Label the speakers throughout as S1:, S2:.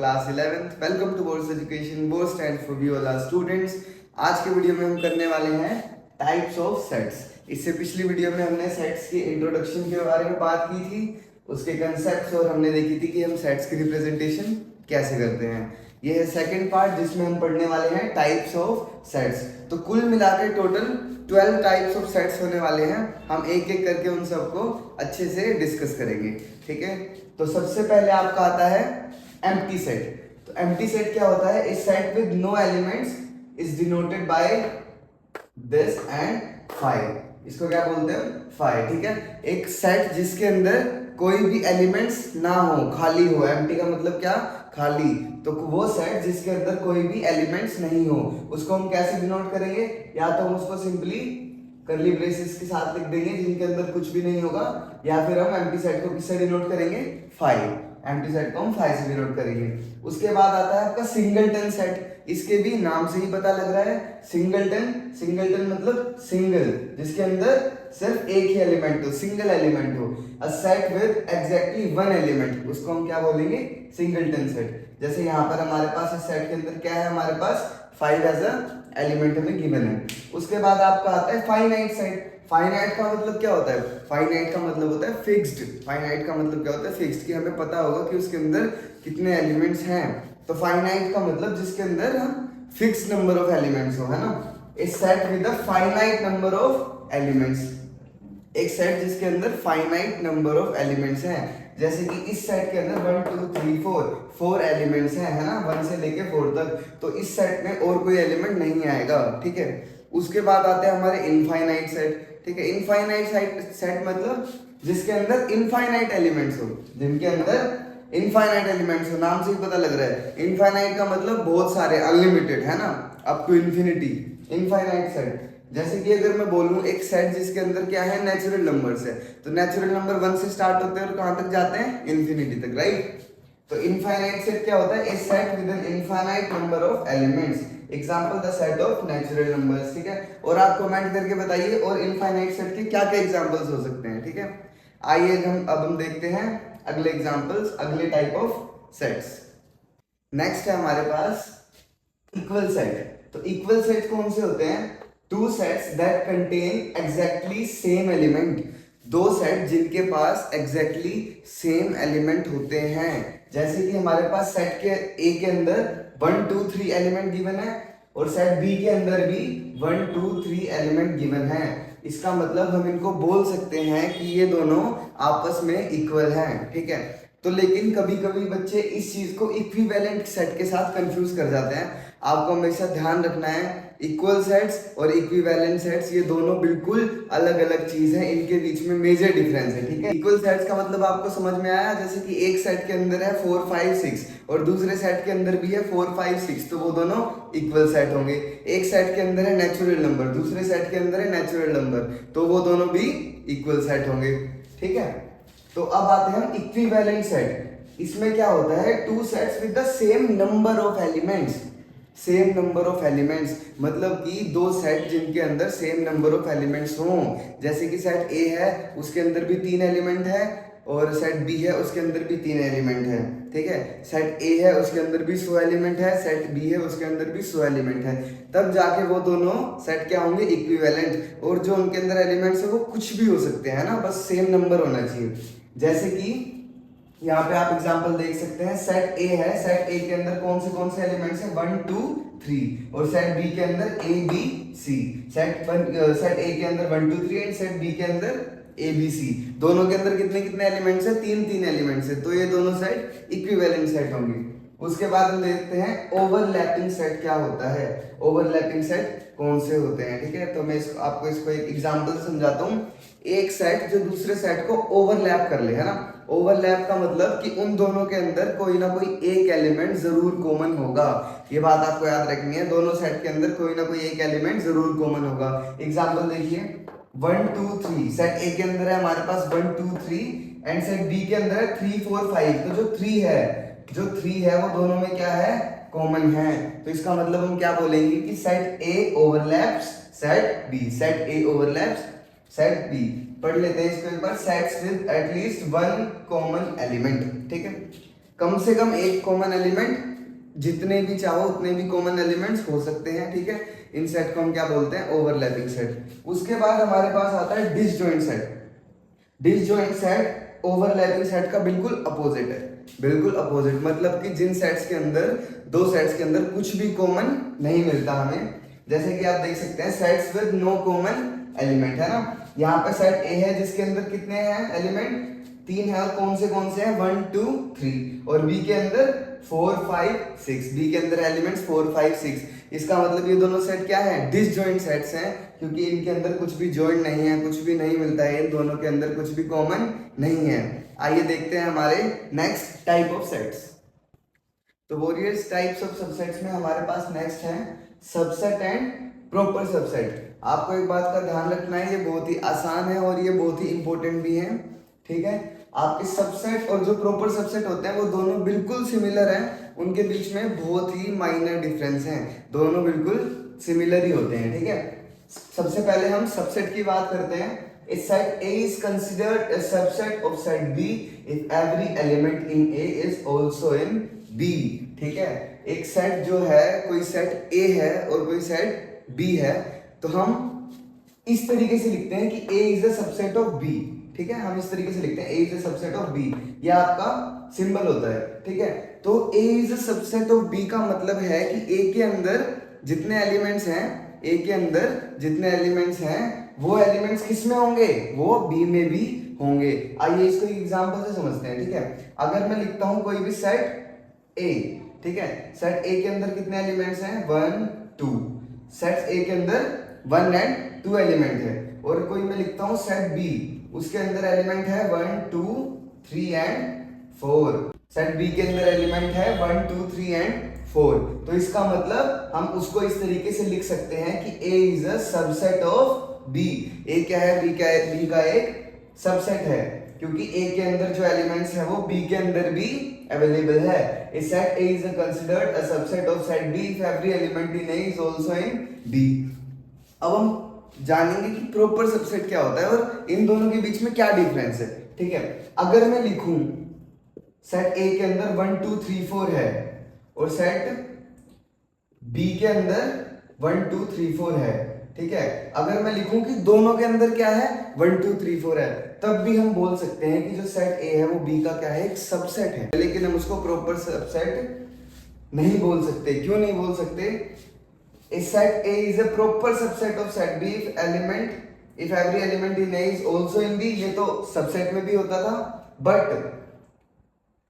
S1: Class 11th। Welcome to boards education. Board stand for we all are students. आज के video में हम करने वाले हैं टाइप्स ऑफ सेट्स। इससे पिछली वीडियो में हमने सेट्स की इंट्रोडक्शन के बारे में बात की थी, उसके कंसेप्ट्स, और हमने देखी थी कि हम सेट्स की रिप्रेजेंटेशन कैसे करते हैं। ये है सेकंड पार्ट जिसमें हम पढ़ने वाले हैं टाइप्स ऑफ सेट्स। तो कुल मिलाकर टोटल 12 टाइप्स ऑफ सेट्स होने वाले हैं। हम एक एक करके उन सबको अच्छे से डिस्कस करेंगे, ठीक है। तो सबसे पहले आपका आता है एम्प्टी सेट। तो एम्प्टी सेट क्या होता है? A set with no elements is denoted by this and 5। इसको क्या बोलते हैं? 5, ठीक है। एक सेट जिसके अंदर कोई भी एलिमेंट्स ना हो, खाली हो। एम्प्टी का मतलब क्या? खाली। तो वो सेट जिसके अंदर कोई भी एलिमेंट्स नहीं हो, उसको हम कैसे डिनोट करेंगे? या तो हम उसको सिंपली कर्ली ब्रेसेस के साथ लिख देंगे जिनके अंदर कुछ भी नहीं होगा, या फिर हम एम्प्टी सेट को किससे डिनोट करेंगे? 5। एम्प्टी सेट को हम 5 से डिनोट करेंगे। उसके बाद आता है आपका सिंगलटन सेट। इसके भी नाम से ही पता लग रहा है, सिंगलटन। सिंगलटन मतलब सिंगल, जिसके अंदर सिर्फ एक ही एलिमेंट हो, सिंगल एलिमेंट हो। A set with exactly one element, उसको हम क्या बोलेंगे? Singleton set. जैसे यहाँ पर हमारे पास इस सेट के अंदर क्या है? हमारे पास 5 एज अ एलिमेंट हमें गिवन है। उसके बाद आपका आता है फाइनाइट सेट। फाइनाइट का मतलब क्या होता है? फाइनाइट का मतलब होता है फिक्स्ड। फाइनाइट का मतलब क्या होता है? फिक्स्ड, कि हमें पता होगा कि उसके अंदर कितने एलिमेंट्स हैं। तो फाइनाइट का मतलब जिसके अंदर हम फिक्स्ड नंबर ऑफ एलिमेंट्स हो, है ना। A set with a finite number of elements. एक सेट जिसके अंदर फाइनाइट नंबर ऑफ एलिमेंट्स हैं। जैसे कि इस सेट के अंदर 1 2 3 4 एलिमेंट्स हैं, है ना, 1 से लेके 4 तक। तो इस सेट में और कोई एलिमेंट नहीं आएगा, ठीक है। उसके बाद आते हैं हमारे इनफाइनाइट सेट, ठीक है। इनफाइनाइट सेट मतलब जिसके अंदर इनफाइनाइट एलिमेंट्स हो, जिनके अंदर इनफाइनाइट एलिमेंट्स हो। नाम से ही पता लग रहा है, इनफाइनाइट का मतलब बहुत सारे, अनलिमिटेड, है ना, up to infinity. Infinite set. जैसे कि अगर मैं बोलूं एक सेट जिसके अंदर क्या है? नेचुरल नंबर्स है। तो नेचुरल नंबर 1 से स्टार्ट होते हैं और कहां तक जाते हैं? इन्फिनिटी तक, राइट। तो इनफाइनाइट सेट क्या होता है? A set with an infinite number of elements. Example the set of natural numbers, ठीक है। और आप कमेंट करके बताइए और इनफाइनाइट सेट के क्या क्या एग्जांपल्स हो सकते हैं, ठीक है। आइए अब हम देखते हैं अगले एग्जांपल्स, अगले टाइप ऑफ सेट्स। नेक्स्ट है हमारे पास इक्वल सेट। तो इक्वल सेट कौन से होते हैं? Two sets that contain exactly same element. दो सेट जिनके पास एग्जैक्टली सेम एलिमेंट होते हैं। जैसे कि हमारे पास सेट के ए के अंदर 1 2 3 एलिमेंट गिवन है, और सेट बी के अंदर भी 1 2 3 एलिमेंट गिवन है। इसका मतलब हम इनको बोल सकते हैं कि ये दोनों आपस में इक्वल हैं, ठीक है। तो लेकिन कभी कभी बच्चे इस चीज को इक्विवेलेंट सेट के साथ कंफ्यूज कर जाते हैं। आपको हमेशा ध्यान रखना है, इक्वल सेट्स और इक्विवेलेंट सेट्स ये दोनों बिल्कुल अलग अलग चीज है, इनके बीच में मेजर डिफरेंस है, ठीक है। इक्वल सेट्स का मतलब आपको समझ में आया? जैसे कि एक सेट के अंदर है 4 5 6 और दूसरे सेट के अंदर भी है 4 5 6, तो वो दोनों इक्वल सेट होंगे। एक सेट के अंदर है नेचुरल नंबर, दूसरे सेट के अंदर है नेचुरल नंबर, तो वो दोनों भी इक्वल सेट होंगे, ठीक है। तो अब आते हैं हम इक्विवेलेंट सेट। इसमें क्या होता है? Two sets with the same number of elements. Same number of elements मतलब कि दो सेट जिनके अंदर सेम नंबर ऑफ एलिमेंट्स हों। जैसे कि सेट ए है, उसके अंदर भी 3 एलिमेंट है, और सेट बी है, उसके अंदर भी 3 एलिमेंट है, ठीक है। सेट ए है, उसके अंदर भी 100 एलिमेंट है, सेट बी है, उसके अंदर भी 100 एलिमेंट है। तब जाके वो दोनों सेट क्या होंगे? इक्विवेलेंट। और जो उनके अंदर एलिमेंट्स है वो कुछ भी हो सकते हैं ना, बस सेम नंबर होना चाहिए। जैसे कि यहाँ पे आप एग्जांपल देख सकते हैं, सेट ए है, सेट ए के अंदर कौन से एलिमेंट्स हैं? 1 2 3, और सेट बी के अंदर ए बी सी। सेट ए के अंदर 1 2 3 एंड सेट बी के अंदर ए बी सी। दोनों के अंदर कितने कितने एलिमेंट्स हैं? 3 एलिमेंट्स है, तो ये दोनों सेट इक्विवेलेंट सेट होंगे। उसके बाद हम देखते हैं ओवरलैपिंग सेट क्या होता है। ओवरलैपिंग सेट कौन से होते हैं, ठीक है। तो मैं आपको इसको एक एग्जांपल समझाता हूँ। एक सेट जो दूसरे सेट को ओवरलैप कर ले, है ना। ओवरलैप का मतलब कि उन दोनों के अंदर कोई ना कोई एक एलिमेंट जरूर कॉमन होगा। ये बात आपको याद रखनी है, दोनों सेट के अंदर कोई ना कोई एक एलिमेंट जरूर कॉमन होगा। एग्जांपल देखिए, 1 2 3। सेट ए के अंदर है हमारे पास 1 2 3 एंड सेट बी के अंदर है 3 4 5। तो जो 3 है वो दोनों में क्या है? कॉमन है। तो इसका मतलब हम क्या बोलेंगे कि set A overlaps set B. Set A overlaps set B. पढ़ लेते हैं इसको एक बार। Sets with at least one common element, ठीक है। कम से कम एक कॉमन एलिमेंट, जितने भी चाहो उतने भी कॉमन एलिमेंट्स हो सकते हैं, ठीक है। इन सेट को हम क्या बोलते हैं, ओवरलैपिंग सेट। उसके बाद हमारे पास आता है disjoint set. Disjoint set overlapping set का बिल्कुल अपोजिट है, बिल्कुल अपोजिट। मतलब कि जिन सेट्स के अंदर, दो सेट्स के अंदर कुछ भी कॉमन नहीं मिलता हमें, जैसे कि आप देख सकते हैं sets with no common element, है ना। यहाँ पे सेट ए है जिसके अंदर कितने हैं एलिमेंट, 3 है। और कौन से हैं, 1 2 3। और बी के अंदर 4 5 6, बी के अंदर एलिमेंट्स 4 5 6। इसका मतलब ये दोनों सेट क्या है, डिसजॉइंट सेट्स हैं, क्योंकि इनके अंदर कुछ भी जॉइंट नहीं है, कुछ भी नहीं मिलता है, इन दोनों के अंदर कुछ भी कॉमन नहीं है। आइए देखते हैं हमारे नेक्स्ट टाइप ऑफ सेट्स। तो वॉरियर्स टाइप्स ऑफ सबसेट्स में हमारे पास नेक्स्ट है सबसेट एंड प्रॉपर सबसेट। आपको एक बात का ध्यान रखना है, ये बहुत ही आसान है और ये बहुत ही इंपॉर्टेंट भी है, ठीक है। आपके सबसेट और जो प्रॉपर सबसेट होते हैं वो दोनों बिल्कुल सिमिलर हैं, उनके बीच में बहुत ही माइनर डिफरेंस हैं, दोनों बिल्कुल सिमिलर ही होते हैं, ठीक है। सबसे पहले हम सबसेट की बात करते हैं। A set A is considered a subset of set B if every element in A is also in B, ठीक है। एक सेट जो है, कोई सेट A है और कोई सेट B है, तो हम इस तरीके से लिखते हैं कि A is a subset of B, ठीक है। हम इस तरीके से लिखते हैं A is a subset of B, यह आपका सिंबल होता है, ठीक है। तो A is a subset of B का मतलब है कि A के अंदर जितने एलिमेंट्स हैं, A के अंदर जितने एलिमेंट्स हैं वो एलिमेंट्स किस में होंगे, वो B में भी होंगे। आइए इसको एग्जांपल से समझते हैं, ठीक है। अगर मैं लिखता हूं कोई भी सेट A, ठीक है। सेट A के अंदर कितने एलिमेंट्स हैं, 1 2। सेट A के अंदर 1 and 2 एलिमेंट है। और कोई मैं लिखता हूं सेट B, उसके अंदर एलिमेंट है 1 2 3 and 4। सेट B के अंदर एलिमेंट है 1 2 3 and 4। तो इसका मतलब हम उसको इस तरीके से लिख सकते हैं कि A is a subset of B। A क्या है, B क्या है, B का एक सबसेट है, क्योंकि A के अंदर जो एलिमेंट्स है वो B के अंदर भी अवेलेबल है। A set A is considered a subset of set B if every element in A is also in B। अब हम जानेंगे कि प्रॉपर सबसेट क्या होता है और इन दोनों के बीच में क्या डिफरेंस है, ठीक है। अगर मैं लिखूं सेट A के अंदर 1 2 3 4 है और सेट B के अंदर 1 2 3 4 है, ठीक है। अगर मैं लिखूं कि दोनों के अंदर क्या है, 1 2 3 4 है, तब भी हम बोल सकते हैं कि जो सेट A है वो B का क्या है, एक सबसेट है। लेकिन हम उसको प्रॉपर सबसेट नहीं बोल सकते। क्यों नहीं बोल सकते? A set A is a proper subset of set B if every element in A is also in B। ये तो सबसेट में भी होता था, but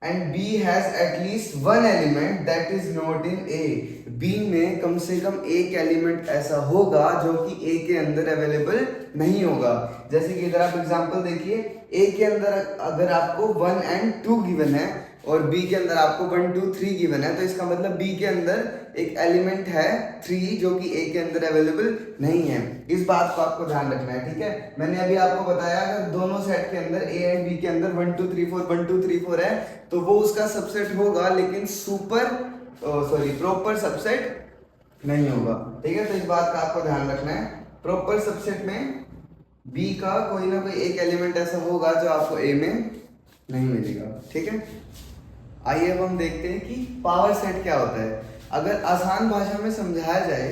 S1: and B has at least one element that is not in A। B में कम से कम एक element ऐसा होगा जो कि A के अंदर अवेलेबल नहीं होगा। जैसे कि इधर आप एग्जांपल देखिए, A के अंदर अगर आपको 1 and 2 गिवन है और B के अंदर आपको 1 2 3 गिवन है, तो इसका मतलब B के अंदर एक एलिमेंट है 3 जो कि A के अंदर अवेलेबल नहीं है। इस बात को आपको ध्यान रखना है, ठीक है। मैंने अभी आपको बताया अगर दोनों सेट के अंदर A एंड B के अंदर 1 2 3 4 1 2 3 4 है तो वो उसका सबसेट होगा, लेकिन प्रॉपर सबसेट नहीं होगा, ठीक है। तो इस बात का आपको ध्यान रखना है। प्रॉपर सबसेट में B का कोई ना कोई एक एलिमेंट ऐसा होगा जो आपको A में नहीं मिलेगा, ठीक है। आइए अब हम देखते हैं कि पावर सेट क्या होता है। अगर आसान भाषा में समझाया जाए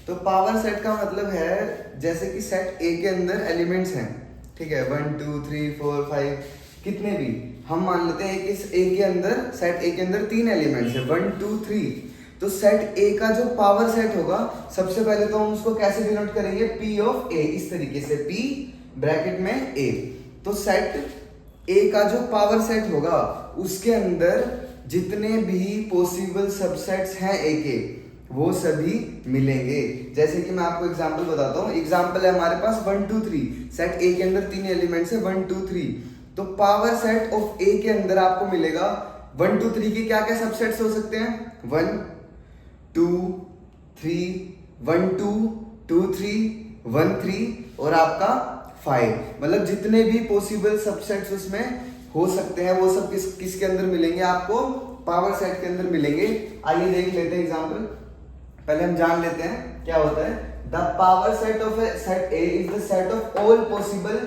S1: तो पावर सेट का मतलब है जैसे कि सेट A के अंदर एलिमेंट्स हैं, ठीक है, 1 2 3 4 5 कितने भी, हम मान लेते हैं कि इस A के अंदर, सेट A के अंदर 3 एलिमेंट्स है 1 2 3। तो सेट A का जो पावर सेट होगा, सबसे पहले तो हम उसको कैसे डिनोट करेंगे, P ऑफ A, इस तरीके से P ब्रैकेट में A। तो सेट A का जो पावर सेट होगा उसके अंदर जितने भी पॉसिबल सबसेट्स हैं A के, वो सभी मिलेंगे। जैसे कि मैं आपको एग्जांपल बताता हूँ। एग्जांपल है हमारे पास 1 2 3। सेट A के अंदर 3 एलिमेंट्स है 1 2 3। तो पावर सेट ऑफ A के अंदर आपको मिलेगा 1 2 3 के क्या क्या सबसेट्स हो सकते हैं, 1 2 3 1 2 2 3 1 3 और आपका 5। मतलब जितने भी पॉसिबल सबसेट्स उसमें हो सकते हैं वो सब किसके अंदर मिलेंगे, आपको पावर सेट के अंदर मिलेंगे। आइए देख लेते हैं एग्जांपल। पहले हम जान लेते हैं क्या होता है। The power set of set A is the set of all possible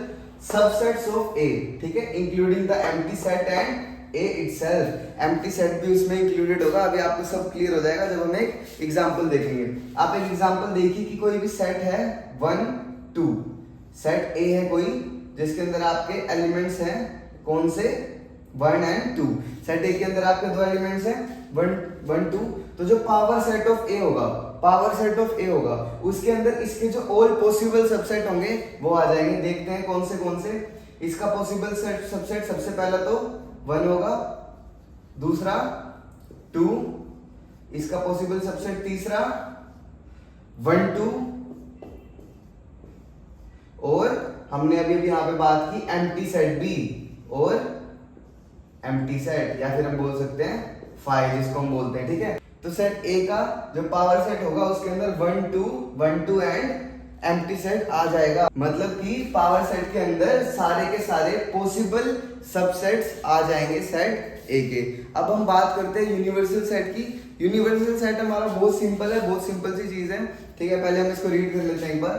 S1: subsets of A, ठीक है, including the empty set and A itself, empty set भी उसमें इंक्लूडेड होगा। अभी आपको सब क्लियर हो जाएगा जब हम एक एग्जांपल देखेंगे। आप एक एग्जांपल देखिए कि कोई भी सेट है 1 2, सेट A है कोई जिसके अंदर आपके एलिमेंट्स हैं कौन से 1 एंड 2। सेट A के अंदर आपके दो एलिमेंट्स हैं 1 2, तो जो पावर सेट ऑफ A होगा, पावर सेट ऑफ A होगा उसके अंदर इसके जो ऑल पॉसिबल सबसेट होंगे वो आ जाएंगे। देखते हैं कौन से। इसका पॉसिबल सबसेट सबसे पहला तो 1 होगा, दूसरा 2, इसका पॉसिबल सबसेट तीसरा 1 2, और हमने अभी यहाँ पे बात की एम्प्टी सेट B और एम्प्टी सेट, या फिर हम बोल सकते हैं 5 जिसको हम बोलते हैं, ठीक है। तो सेट A का जो पावर सेट होगा उसके अंदर 1 2 एंड एम्प्टी सेट आ जाएगा। मतलब कि पावर सेट के अंदर सारे के सारे पॉसिबल सबसेट्स आ जाएंगे सेट A के। अब हम बात करते हैं यूनिवर्सल सेट की। यूनिवर्सल सेट हमारा बहुत सिंपल है, बहुत सिंपल सी चीज है, ठीक है। पहले हम इसको रीड कर लेते हैं एक बार।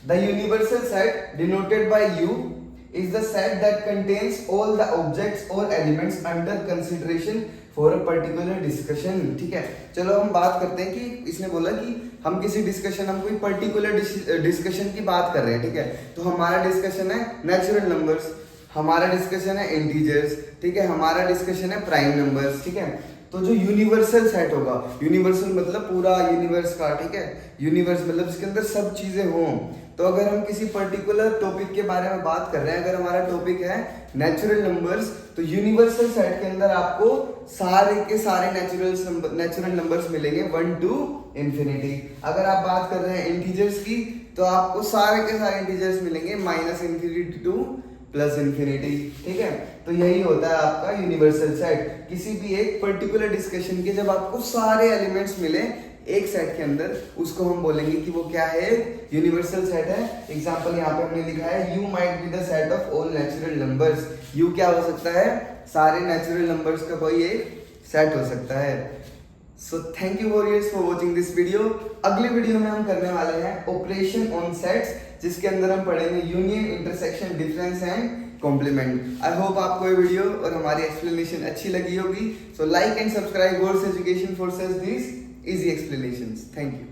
S1: The universal set denoted by U is the set that contains all the objects or elements under consideration for a particular discussion, ठीक है। चलो हम बात करते हैं कि इसने बोला कि हम किसी डिस्कशन, हम कोई पर्टिकुलर डिस्कशन की बात कर रहे हैं, ठीक है। तो हमारा डिस्कशन है नेचुरल नंबर्स, हमारा डिस्कशन है इंटीजर्स, ठीक है, हमारा डिस्कशन है प्राइम नंबर्स, ठीक है। तो जो यूनिवर्सल सेट होगा, यूनिवर्सल मतलब पूरा यूनिवर्स का, ठीक है, यूनिवर्स मतलब इसके अंदर सब चीजें हों। तो अगर हम किसी पर्टिकुलर टॉपिक के बारे में बात कर रहे हैं, अगर हमारा टॉपिक है नेचुरल नंबर्स, तो यूनिवर्सल सेट के अंदर आपको सारे के सारे नेचुरल नंबर्स मिलेंगे 1 to इंफिनिटी। अगर आप बात कर रहे हैं इंटीजर्स की तो आपको सारे के सारे इंटीजर्स मिलेंगे -इंफिनिटी टू +इंफिनिटी, ठीक है। तो यही होता है आपका यूनिवर्सल सेट। किसी भी एक पर्टिकुलर डिस्कशन के जब आपको सारे एलिमेंट्स मिले एक सेट के अंदर, उसको हम बोलेंगे कि वो क्या है, यूनिवर्सल सेट है। एग्जांपल यहाँ पे हमने लिखा है U might be the set of all natural numbers. U क्या हो सकता है, सारे नेचुरल नंबर्स का कोई एक सेट हो सकता है। So thank you warriors for watching this video. अगले वीडियो में हम करने वाले हैं ऑपरेशन ऑन सेट्स, जिसके अंदर हम पढ़ेंगे union, intersection, difference and complement. I hope आपको ये वीडियो और हमारी एक्सप्लेनेशन अच्छी लगी होगी। So like and subscribe verse education for such this easy explanations. Thank you.